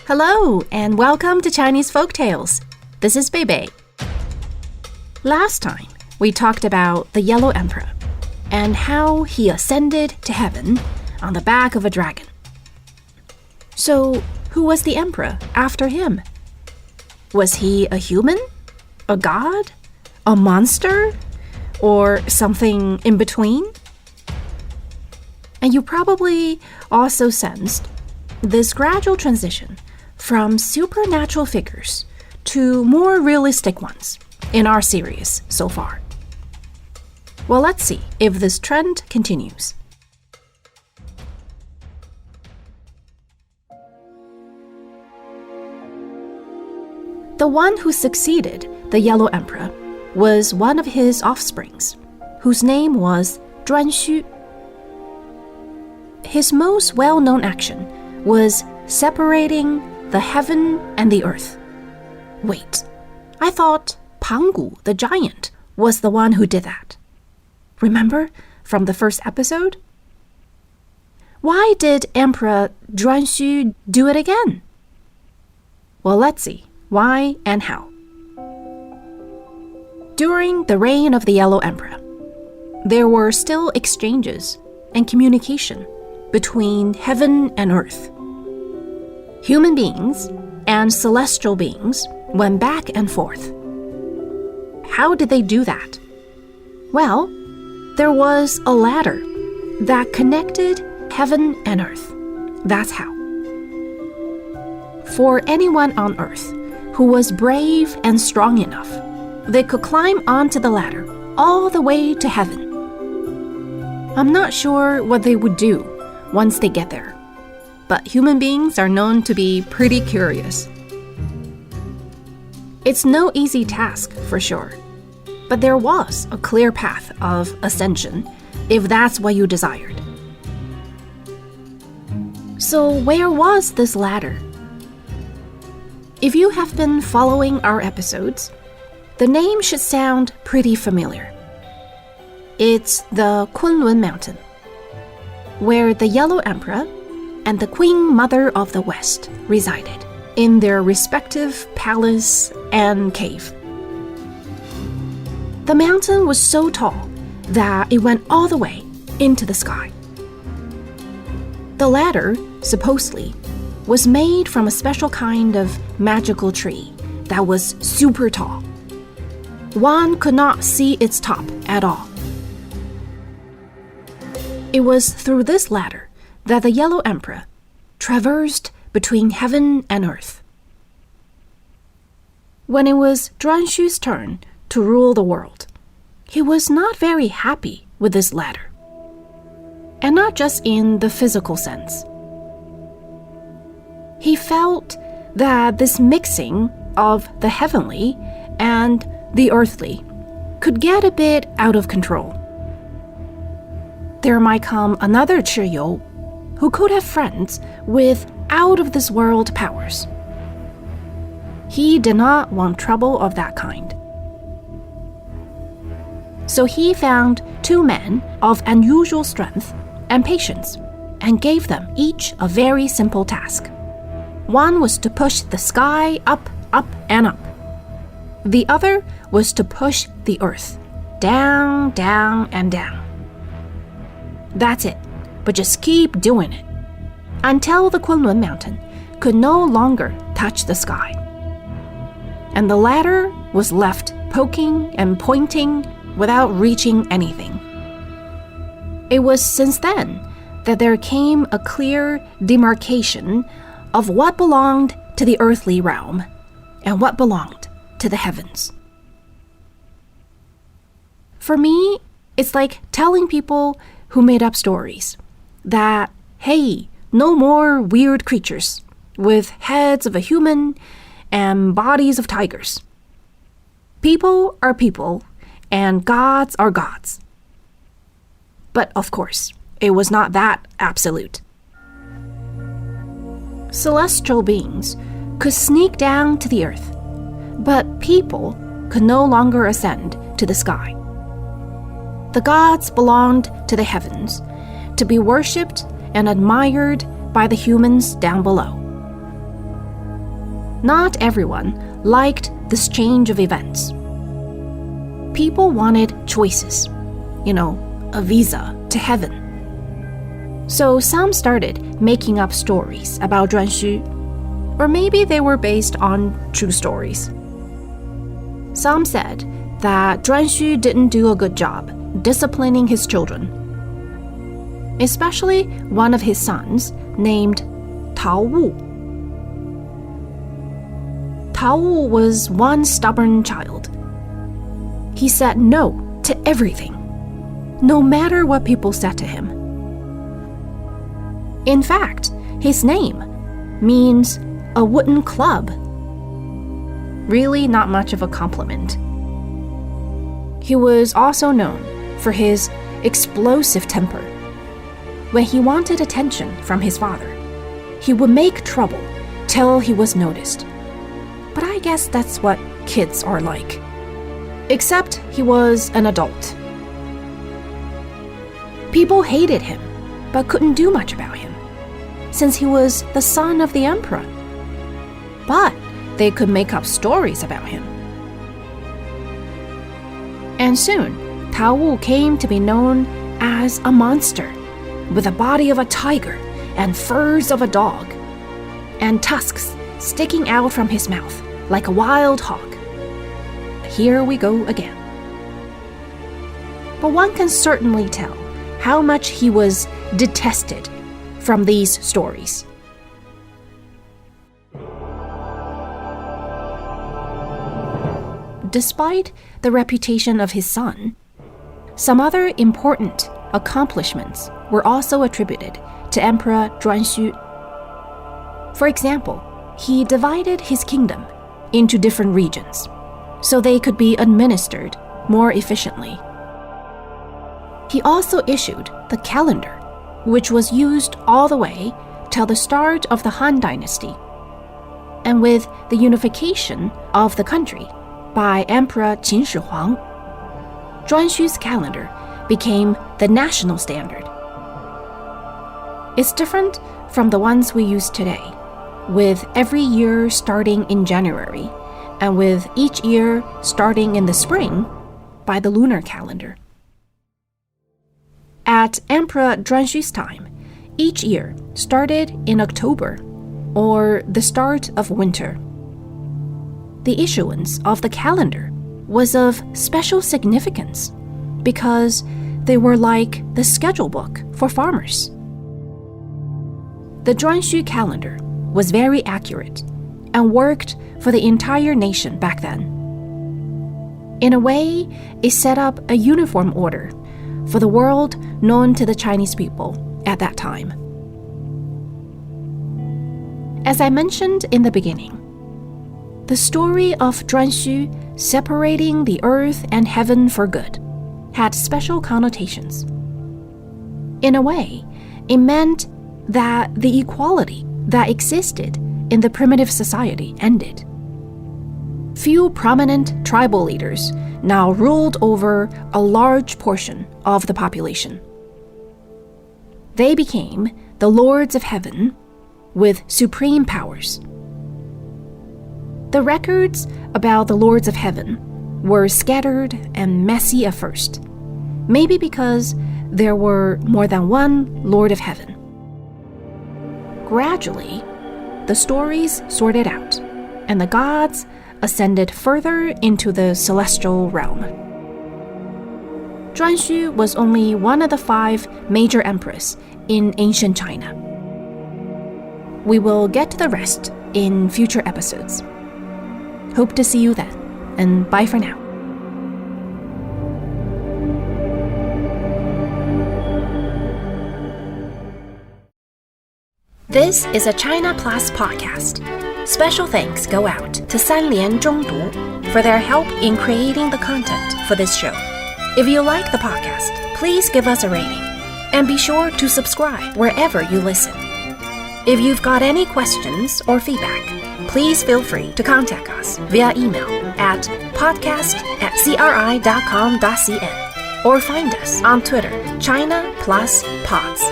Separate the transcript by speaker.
Speaker 1: Hello, and welcome to Chinese Folktales. This is Beibei. Last time, we talked about the Yellow Emperor and how he ascended to heaven on the back of a dragon. So, who was the emperor after him? Was he a human? A god? A monster? Or something in between? And you probably also sensed this gradual transition from supernatural figures to more realistic ones in our series so far. Well, let's see if this trend continues. The one who succeeded the Yellow Emperor was one of his offsprings, whose name was Zhuanxu. His most well-known action was separating the heaven and the earth. Wait, I thought Pangu, the giant, was the one who did that. Remember from the first episode? Why did Emperor Zhuanxu do it again? Well, let's see why and how. During the reign of the Yellow Emperor, there were still exchanges and communication between heaven and earth. Human beings and celestial beings went back and forth. How did they do that? Well, there was a ladder that connected heaven and earth. That's how. For anyone on earth who was brave and strong enough, they could climb onto the ladder all the way to heaven. I'm not sure what they would do once they get there, but human beings are known to be pretty curious. It's no easy task, for sure, but there was a clear path of ascension if that's what you desired. So where was this ladder? If you have been following our episodes, the name should sound pretty familiar. It's the Kunlun Mountain, where the Yellow Emperor and the Queen Mother of the West resided in their respective palace and cave. The mountain was so tall that it went all the way into the sky. The ladder, supposedly, was made from a special kind of magical tree that was super tall. One could not see its top at all. It was through this ladder that the Yellow Emperor traversed between heaven and earth. When it was Zhuanxu's turn to rule the world, he was not very happy with this ladder. And not just in the physical sense. He felt that this mixing of the heavenly and the earthly could get a bit out of control. There might come another Chiyu who could have friends with out-of-this-world powers. He did not want trouble of that kind. So he found two men of unusual strength and patience and gave them each a very simple task. One was to push the sky up, up, and up. The other was to push the earth down, down, and down. That's it, but just keep doing it until the Kunlun Mountain could no longer touch the sky. And the ladder was left poking and pointing without reaching anything. It was since then that there came a clear demarcation of what belonged to the earthly realm and what belonged to the heavens. For me, it's like telling people who made up stories that, hey, no more weird creatures with heads of a human and bodies of tigers. People are people and gods are gods. But of course, it was not that absolute. Celestial beings could sneak down to the earth, but people could no longer ascend to the sky. The gods belonged to the heavens, to be worshipped and admired by the humans down below. not everyone liked this change of events. People wanted choices, a visa to heaven. So some started making up stories about Zhuanxu, or maybe they were based on true stories. Some said that Zhuanxu didn't do a good job disciplining his children, especially one of his sons named Tao Wu. Tao Wu was one stubborn child. He said no to everything, no matter what people said to him. In fact, his name means a wooden club. Really not much of a compliment. He was also known for his explosive temper. When he wanted attention from his father, he would make trouble till he was noticed. But I guess that's what kids are like. Except he was an adult. People hated him, but couldn't do much about him, since he was the son of the emperor. But they could make up stories about him. And soon, Tao Wu came to be known as a monster, with the body of a tiger and furs of a dog, and tusks sticking out from his mouth like a wild hog. Here we go again. But one can certainly tell how much he was detested from these stories. Despite the reputation of his son, some other important accomplishments were also attributed to Emperor Zhuanxu. For example, he divided his kingdom into different regions so they could be administered more efficiently. He also issued the calendar, which was used all the way till the start of the Han Dynasty. And with the unification of the country by Emperor Qin Shi Huang, Zhuanxu's calendar became the national standard. It's different from the ones we use today, with every year starting in January, and with each year starting in the spring by the lunar calendar. At Emperor Zhuanxu's time, each year started in October, or the start of winter. The issuance of the calendar was of special significance because they were like the schedule book for farmers. The Zhuanxu calendar was very accurate and worked for the entire nation back then. In a way, it set up a uniform order for the world known to the Chinese people at that time. As I mentioned in the beginning, the story of Zhuanxu separating the earth and heaven for good had special connotations. In a way, it meant that the equality that existed in the primitive society ended. Few prominent tribal leaders now ruled over a large portion of the population. They became the lords of heaven with supreme powers. The records about the lords of heaven were scattered and messy at first, maybe because there were more than one lord of heaven. Gradually, the stories sorted out, and the gods ascended further into the celestial realm. Zhuanxu was only one of the 5 major emperors in ancient China. We will get to the rest in future episodes. Hope to see you then, and bye for now. This is a China Plus podcast. Special thanks go out to Sanlian Zhongdu for their help in creating the content for this show. If you like the podcast, please give us a rating, and be sure to subscribe wherever you listen. If you've got any questions or feedback, please feel free to contact us via email at podcast@cri.com.cn or find us on Twitter, China Plus Pods.